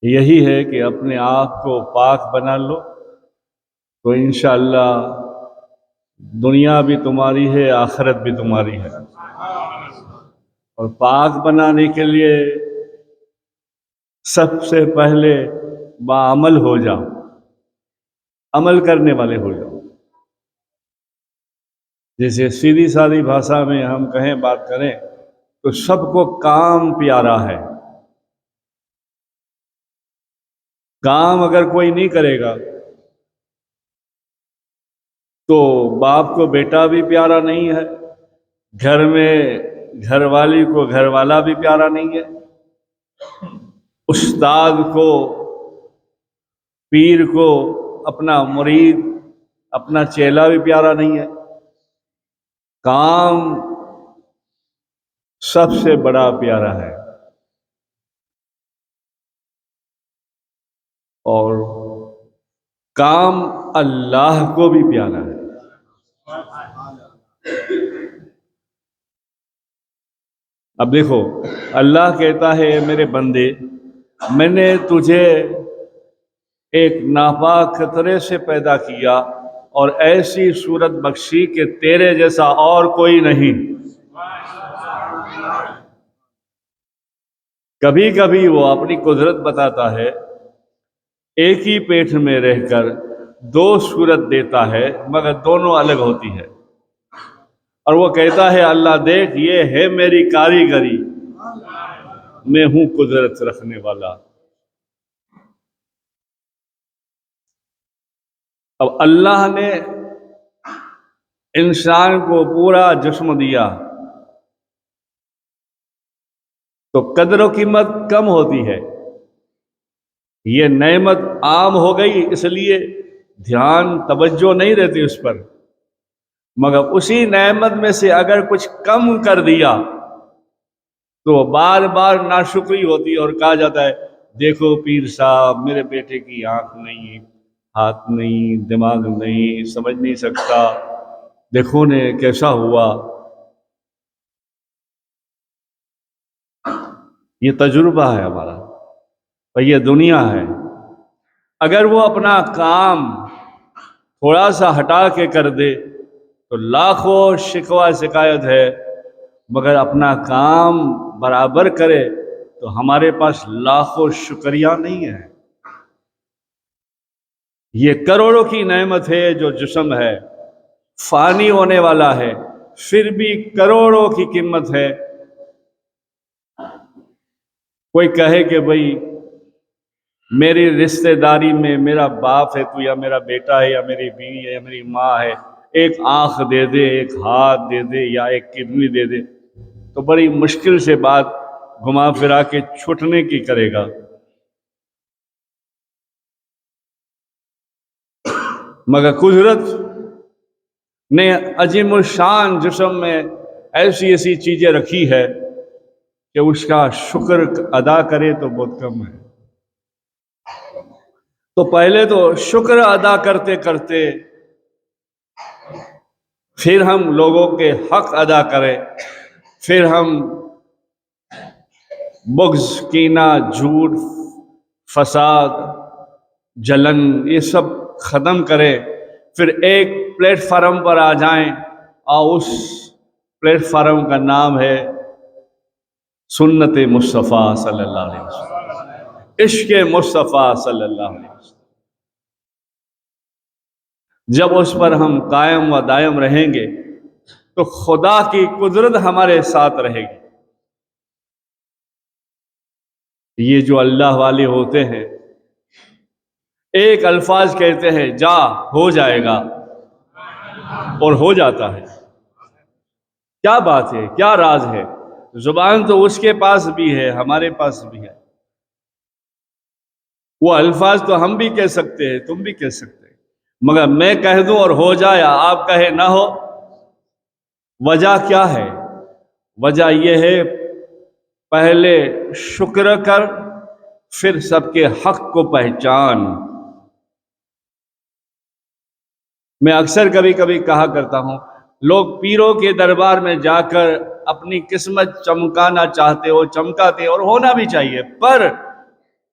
یہی ہے کہ اپنے آپ کو پاک بنا لو تو انشاءاللہ دنیا بھی تمہاری ہے، آخرت بھی تمہاری ہے۔ اور پاک بنانے کے لیے سب سے پہلے باعمل ہو جاؤ، عمل کرنے والے ہو جاؤ۔ جیسے سیدھی سادی بھاشا میں ہم کہیں بات کریں تو سب کو کام پیارا ہے۔ کام اگر کوئی نہیں کرے گا تو باپ کو بیٹا بھی پیارا نہیں ہے، گھر میں گھر والی کو گھر والا بھی پیارا نہیں ہے، استاد کو، پیر کو اپنا مرید، اپنا چیلا بھی پیارا نہیں ہے۔ کام سب سے بڑا پیارا ہے، اور کام اللہ کو بھی پیارا ہے۔ اب دیکھو، اللہ کہتا ہے اے میرے بندے، میں نے تجھے ایک ناپاک خطرے سے پیدا کیا اور ایسی صورت بخشی کہ تیرے جیسا اور کوئی نہیں۔ کبھی کبھی وہ اپنی قدرت بتاتا ہے، ایک ہی پیٹ میں رہ کر دو صورت دیتا ہے مگر دونوں الگ ہوتی ہے، اور وہ کہتا ہے اللہ دیکھ یہ ہے میری کاریگری، میں ہوں قدرت رکھنے والا۔ اب اللہ نے انسان کو پورا جسم دیا تو قدر و قیمت کم ہوتی ہے، یہ نعمت عام ہو گئی اس لیے دھیان توجہ نہیں رہتی اس پر، مگر اسی نعمت میں سے اگر کچھ کم کر دیا تو بار بار ناشکری ہوتی ہے، اور کہا جاتا ہے دیکھو پیر صاحب میرے بیٹے کی آنکھ نہیں، ہاتھ نہیں، دماغ نہیں، سمجھ نہیں سکتا، دیکھو نے کیسا ہوا۔ یہ تجربہ ہے ہمارا، اور یہ دنیا ہے۔ اگر وہ اپنا کام تھوڑا سا ہٹا کے کر دے تو لاکھوں شکوہ شکایت ہے، مگر اپنا کام برابر کرے تو ہمارے پاس لاکھوں شکریہ نہیں ہے۔ یہ کروڑوں کی نعمت ہے جو جسم ہے، فانی ہونے والا ہے، پھر بھی کروڑوں کی قیمت ہے۔ کوئی کہے کہ بھئی میری رشتہ داری میں میرا باپ ہے تو، یا میرا بیٹا ہے، یا میری بیوی ہے، یا میری ماں ہے، ایک آنکھ دے دے، ایک ہاتھ دے دے، یا ایک کڈنی دے دے تو بڑی مشکل سے بات گھما پھرا کے چھٹنے کی کرے گا۔ مگر قدرت نے عظیم الشان جسم میں ایسی ایسی چیزیں رکھی ہے کہ اس کا شکر ادا کرے تو بہت کم ہے۔ تو پہلے تو شکر ادا کرتے کرتے پھر ہم لوگوں کے حق ادا کریں، پھر ہم بغض، کینہ، جھوٹ، فساد، جلن یہ سب ختم کریں، پھر ایک پلیٹ فارم پر آ جائیں، اور اس پلیٹ فارم کا نام ہے سنت مصطفیٰ صلی اللہ علیہ وسلم، عشق مصطفیٰ صلی اللہ علیہ وسلم۔ جب اس پر ہم قائم و دائم رہیں گے تو خدا کی قدرت ہمارے ساتھ رہے گی۔ یہ جو اللہ والے ہوتے ہیں ایک الفاظ کہتے ہیں جا ہو جائے گا، اور ہو جاتا ہے۔ کیا بات ہے، کیا راز ہے؟ زبان تو اس کے پاس بھی ہے، ہمارے پاس بھی ہے۔ وہ الفاظ تو ہم بھی کہہ سکتے ہیں، تم بھی کہہ سکتے ہیں، مگر میں کہہ دوں اور ہو جائے، آپ کہے نہ ہو، وجہ کیا ہے؟ وجہ یہ ہے پہلے شکر کر، پھر سب کے حق کو پہچان۔ میں اکثر کبھی کبھی کہا کرتا ہوں، لوگ پیروں کے دربار میں جا کر اپنی قسمت چمکانا چاہتے ہو، چمکاتے اور ہونا بھی چاہیے، پر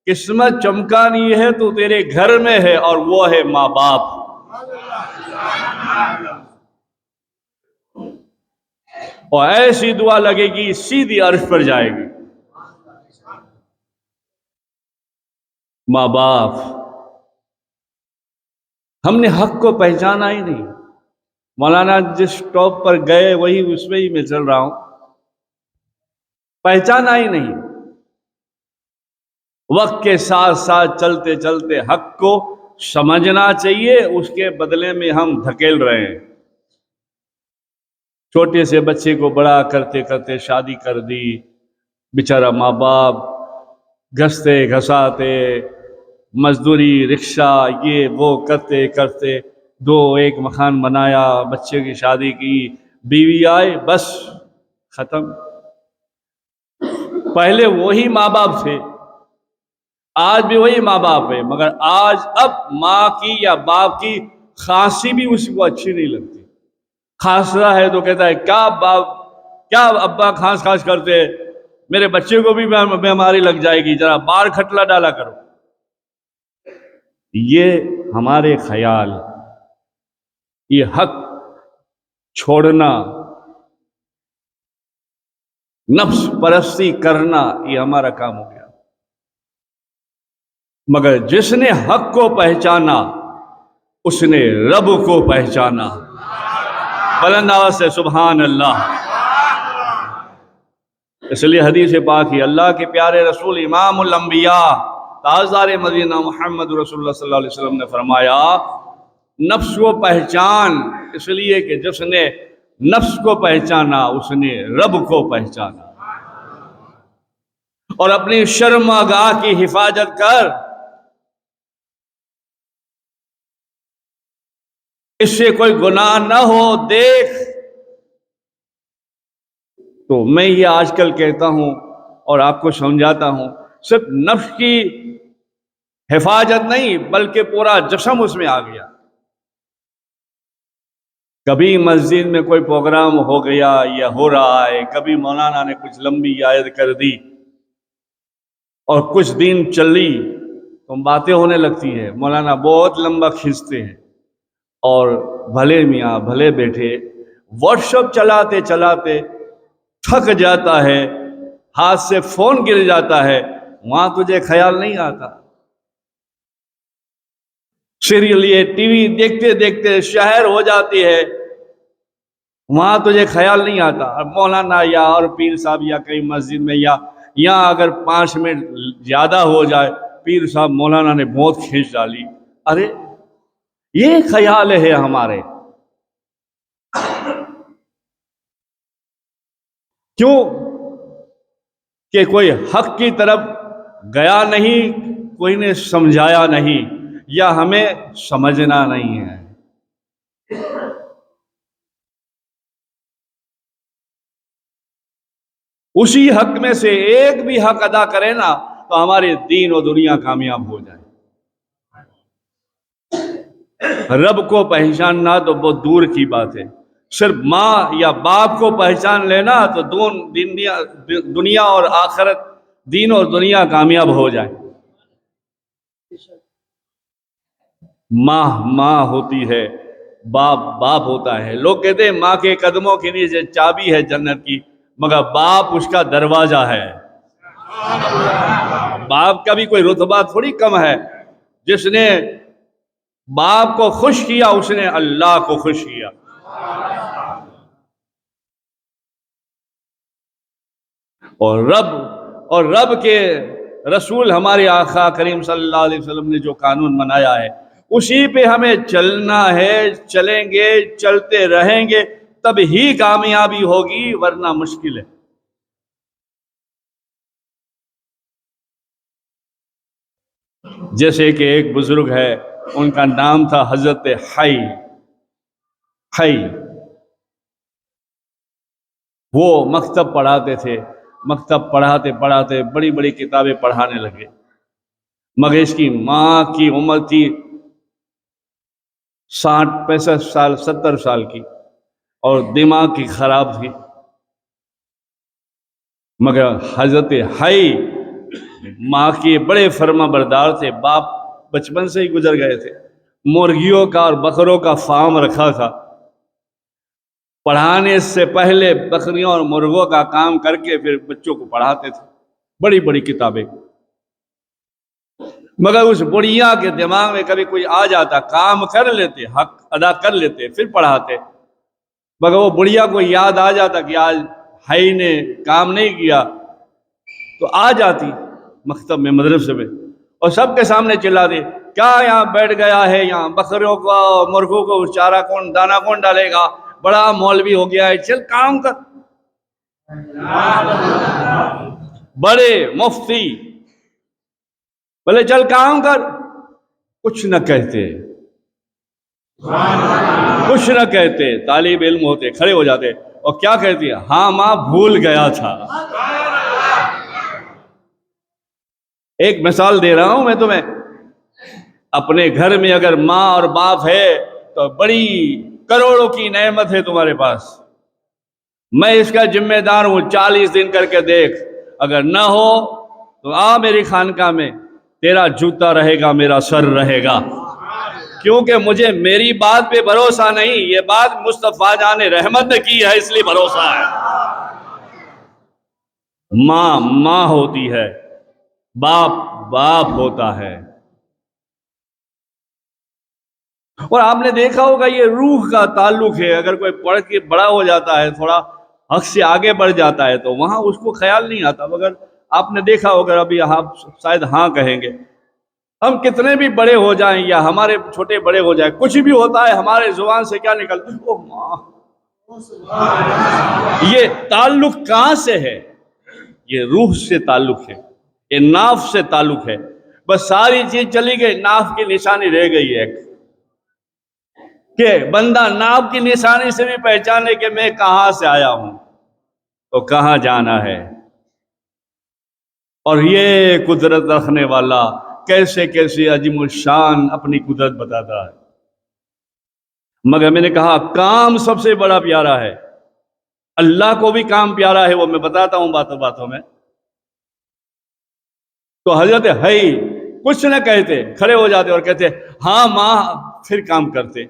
قسمت چمکانی ہے تو تیرے گھر میں ہے، اور وہ ہے ماں باپ۔ اور ایسی دعا لگے گی سیدھی عرش پر جائے گی۔ ماں باپ، ہم نے حق کو پہچانا ہی نہیں۔ مولانا جس ٹاپ پر گئے وہی اس میں ہی میں چل رہا ہوں، پہچانا ہی نہیں۔ وقت کے ساتھ ساتھ چلتے چلتے حق کو سمجھنا چاہیے، اس کے بدلے میں ہم دھکیل رہے ہیں۔ چھوٹے سے بچے کو بڑا کرتے کرتے شادی کر دی، بیچارہ ماں باپ گھستے گھساتے مزدوری رکشہ یہ وہ کرتے کرتے ایک مکان بنایا، بچے کی شادی کی، بیوی آئے، بس ختم۔ پہلے وہی ماں باپ تھے، آج بھی وہی ماں باپ ہے، مگر آج اب ماں کی یا باپ کی کھانسی بھی اس کو اچھی نہیں لگتی۔ کھانس رہا ہے تو کہتا ہے کیا باپ، کیا ابا کھانس کھانس کرتے، میرے بچے کو بھی بیماری لگ جائے گی، ذرا بار کھٹلا ڈالا کرو۔ یہ ہمارے خیال، یہ حق چھوڑنا، نفس پرستی کرنا، یہ ہمارا کام ہو گیا۔ مگر جس نے حق کو پہچانا اس نے رب کو پہچانا۔ بلند آواز سے سبحان اللہ۔ اس لیے حدیث پاک ہی اللہ کے پیارے رسول امام الانبیاء تاجدار مدینہ محمد رسول اللہ صلی اللہ علیہ وسلم نے فرمایا، نفس کو پہچان، اس لیے کہ جس نے نفس کو پہچانا اس نے رب کو پہچانا۔ اور اپنی شرمگاہ کی حفاظت کر، اس سے کوئی گناہ نہ ہو دیکھ۔ تو میں یہ آج کل کہتا ہوں اور آپ کو سمجھاتا ہوں، صرف نفس کی حفاظت نہیں بلکہ پورا جسم اس میں آ گیا۔ کبھی مسجد میں کوئی پروگرام ہو گیا یا ہو رہا ہے، کبھی مولانا نے کچھ لمبی آیت کر دی اور کچھ دن چلی تو باتیں ہونے لگتی ہے، مولانا بہت لمبا کھینچتے ہیں، اور بھلے میاں بھلے بیٹھے واٹس ایپ چلاتے چلاتے تھک جاتا ہے، ہاتھ سے فون گر جاتا ہے، وہاں تجھے خیال نہیں آتا۔ سیریل یہ ٹی وی دیکھتے دیکھتے شہر ہو جاتی ہے، وہاں تجھے خیال نہیں آتا۔ اب مولانا یا اور پیر صاحب یا کئی مسجد میں یا اگر 5 منٹ زیادہ ہو جائے، پیر صاحب مولانا نے بہت کھینچ ڈالی، ارے یہ خیال ہے ہمارے، کیوں کہ کوئی حق کی طرف گیا نہیں، کوئی نے سمجھایا نہیں، یا ہمیں سمجھنا نہیں ہے۔ اسی حق میں سے ایک بھی حق ادا کرے نا تو ہمارے دین و دنیا کامیاب ہو جائے۔ رب کو پہچاننا تو بہت دور کی بات ہے، صرف ماں یا باپ کو پہچان لینا تو دنیا اور آخرت، دین اور دنیا کامیاب ہو جائے۔ ماں ہوتی ہے، باپ ہوتا ہے۔ لوگ کہتے ہیں ماں کے قدموں کے نیچے چابی ہے جنت کی، مگر باپ اس کا دروازہ ہے۔ باپ کا بھی کوئی رتبہ تھوڑی کم ہے، جس نے باپ کو خوش کیا اس نے اللہ کو خوش کیا۔ اور رب کے رسول ہمارے آقا کریم صلی اللہ علیہ وسلم نے جو قانون بنایا ہے اسی پہ ہمیں چلنا ہے، چلیں گے، چلتے رہیں گے تب ہی کامیابی ہوگی، ورنہ مشکل ہے۔ جیسے کہ ایک بزرگ ہے، ان کا نام تھا حضرت حی، وہ مکتب پڑھاتے تھے، مکتب پڑھاتے پڑھاتے بڑی بڑی کتابیں پڑھانے لگے، مگر اس کی ماں کی عمر تھی 60 65 سال 70 سال کی، اور دماغ کی خراب تھی، مگر حضرت حی ماں کے بڑے فرما بردار تھے، باپ بچپن سے ہی گزر گئے تھے، مرغیوں کا اور بکروں کا فارم رکھا تھا، پڑھانے سے پہلے بکریوں اور مرغوں کا کام کر کے پھر بچوں کو پڑھاتے تھے، بڑی بڑی کتابیں۔ مگر اس بڑھیا کے دماغ میں کبھی کوئی آ جاتا، کام کر لیتے، حق ادا کر لیتے، پھر پڑھاتے، مگر وہ بڑھیا کو یاد آ جاتا کہ آج بھائی نے کام نہیں کیا، تو آ جاتی مکتب میں، مدرسے میں، اور سب کے سامنے چلا دی، کیا یہاں بیٹھ گیا ہے، یہاں بکریوں کو مرغوں کو چارہ کون، دانا کون ڈالے گا، بڑا مولوی ہو گیا ہے، چل کام کر۔ بڑے مفتی بولے چل کام کر، کچھ نہ کہتے، کچھ نہ کہتے، طالب علم ہوتے کھڑے ہو جاتے اور کیا کہتی ہے، ہاں ماں بھول گیا تھا۔ ایک مثال دے رہا ہوں میں تمہیں، اپنے گھر میں اگر ماں اور باپ ہے تو بڑی کروڑوں کی نعمت ہے تمہارے پاس، میں اس کا ذمہ دار ہوں، 40 دن کر کے دیکھ، اگر نہ ہو تو آ میری خانقاہ میں، تیرا جوتا رہے گا میرا سر رہے گا، کیونکہ مجھے میری بات پہ بھروسہ نہیں، یہ بات مصطفیٰ جان رحمت نے کی ہے، اس لیے بھروسہ ہے۔ ماں ماں ہوتی ہے، باپ باپ ہوتا ہے، اور آپ نے دیکھا ہوگا یہ روح کا تعلق ہے، اگر کوئی پڑھ کے بڑا ہو جاتا ہے، تھوڑا حق سے آگے بڑھ جاتا ہے تو وہاں اس کو خیال نہیں آتا، مگر آپ نے دیکھا ہوگا، ابھی آپ شاید ہاں کہیں گے، ہم کتنے بھی بڑے ہو جائیں یا ہمارے چھوٹے بڑے ہو جائیں، کچھ بھی ہوتا ہے ہمارے زبان سے کیا نکلتا ہے، او ماں۔ یہ تعلق کہاں سے ہے؟ یہ روح سے تعلق ہے، یہ ناف سے تعلق ہے، بس ساری چیز چلی گئی، ناف کی نشانی رہ گئی ہے، کہ بندہ ناف کی نشانی سے بھی پہچانے کہ میں کہاں سے آیا ہوں تو کہاں جانا ہے، اور یہ قدرت رکھنے والا کیسے کیسے عظیم الشان اپنی قدرت بتاتا ہے۔ مگر میں نے کہا کام سب سے بڑا پیارا ہے، اللہ کو بھی کام پیارا ہے، وہ میں بتاتا ہوں باتوں باتوں میں۔ تو حضرت ہے کچھ نہ کہتے، کھڑے ہو جاتے اور کہتے ہاں ماں، پھر کام کرتے۔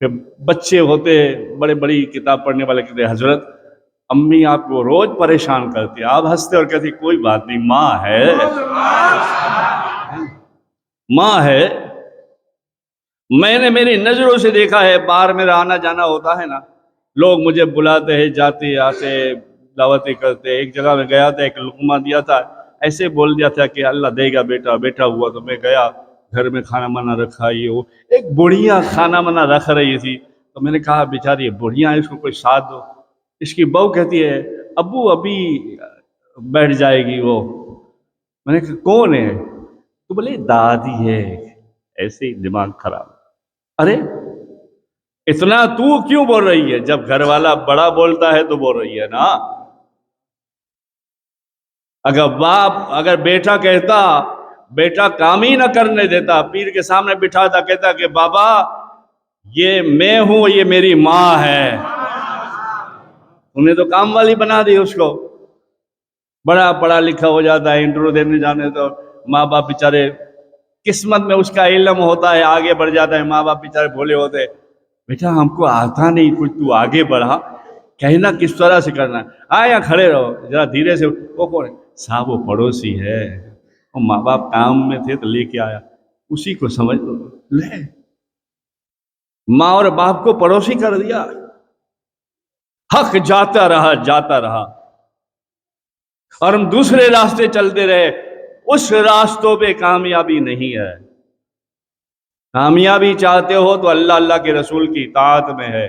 کہ بچے ہوتے بڑے بڑی کتاب پڑھنے والے کہتے حضرت امی آپ کو روز پریشان کرتی، آپ ہنستے اور کہتے کوئی بات نہیں، ماں ہے، ماں ہے۔ میں نے میری نظروں سے دیکھا ہے، باہر میرا آنا جانا ہوتا ہے نا، لوگ مجھے بلاتے ہیں، جاتے آتے دعوتیں کرتے، ایک جگہ میں گیا تھا، ایک لقمہ دیا تھا، ایسے بول دیا تھا کہ اللہ دے گا بیٹا، بیٹا ہوا تو میں گیا، گھر میں کھانا منہ رکھا، یہ وہ، ایک بڑھیا کھانا منہ رکھ رہی تھی، تو میں نے کہا بیچاری بڑھیا ہے، اس کو کوئی ساتھ دو۔ اس کی بہو کہتی ہے ابو ابھی بیٹھ جائے گی وہ۔ میں نے کہا کون ہے؟ تو بولے دادی ہے، ایسے ہی دماغ خراب۔ ارے اتنا تو کیوں بول رہی ہے؟ جب گھر والا بڑا بولتا ہے تو بول رہی ہے نا۔ اگر بیٹا کہتا، بیٹا کام ہی نہ کرنے دیتا، پیر کے سامنے بٹھاتا، کہتا کہ بابا یہ میں ہوں، یہ میری ماں ہے، انہیں تو کام والی بنا دی اس کو۔ بڑا پڑھا لکھا ہو جاتا ہے، انٹرویو دینے جانے تو ماں باپ بیچارے، قسمت میں اس کا علم ہوتا ہے، آگے بڑھ جاتا ہے، ماں باپ بیچارے بھولے ہوتے، بیٹا ہم کو آتا نہیں کچھ، تو آگے بڑھا، کہنا کس طرح سے کرنا ہے، یہاں کھڑے رہو ذرا دھیرے سے۔ وہ کون ہے؟ صاحب وہ پڑوسی ہے، وہ ماں باپ کام میں تھے تو لے کے آیا، اسی کو سمجھ لے۔ ماں اور باپ کو پڑوسی کر دیا، حق جاتا رہا جاتا رہا، اور ہم دوسرے راستے چلتے رہے، اس راستوں پہ کامیابی نہیں ہے۔ کامیابی چاہتے ہو تو اللہ اللہ کے رسول کی اطاعت میں ہے۔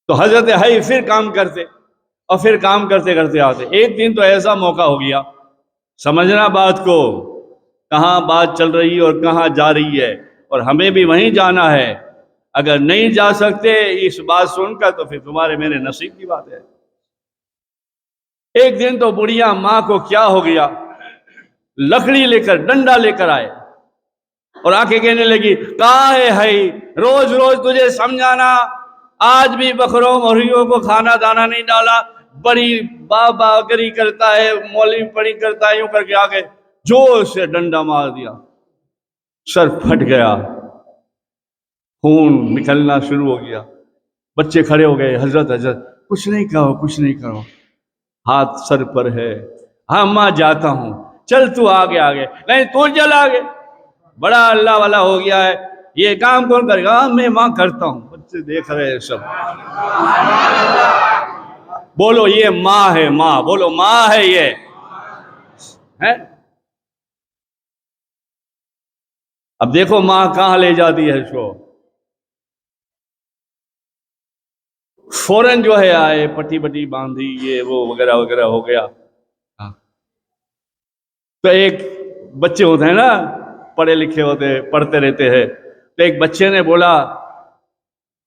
تو حضرت ہے پھر کام کرتے، اور پھر کام کرتے کرتے آتے۔ ایک دن تو ایسا موقع ہو گیا، سمجھنا بات کو، کہاں بات چل رہی ہے اور کہاں جا رہی ہے، اور ہمیں بھی وہیں جانا ہے۔ اگر نہیں جا سکتے اس بات سن کر تو پھر تمہارے میرے نصیب کی بات ہے۔ ایک دن تو بڑھیا ماں کو کیا ہو گیا، لکڑی لے کر، ڈنڈا لے کر آئے اور آ کے کہنے لگی کہاں ہے روز روز تجھے سمجھانا، آج بھی بکروں مرغیوں کو کھانا دانا نہیں ڈالا، بڑی بابا گری کرتا ہے، مولوی پڑی کرتا ہے، یوں کر کے آگے جوش سے ڈنڈا مار دیا، سر پھٹ گیا، خون نکلنا شروع ہو گیا۔ بچے کھڑے ہو گئے، حضرت حضرت کچھ نہیں کہو، کچھ نہیں کرو، ہاتھ سر پر ہے، ہاں ماں جاتا ہوں، چل تو آگے آگے، نہیں تو چل آگے، بڑا اللہ والا ہو گیا ہے، یہ کام کون کرے گا؟ میں ماں کرتا ہوں۔ بچے دیکھ رہے ہیں سب، بولو یہ ماں ہے، ماں بولو ماں ہے یہ ہے۔ اب دیکھو ماں کہاں لے جاتی ہے اس کو، فوراً جو ہے آئے، پٹی پٹی باندھی، یہ وہ وغیرہ وغیرہ ہو گیا۔ تو ایک بچے ہوتے ہیں نا، پڑھے لکھے ہوتے، پڑھتے رہتے ہیں، تو ایک بچے نے بولا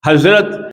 حضرت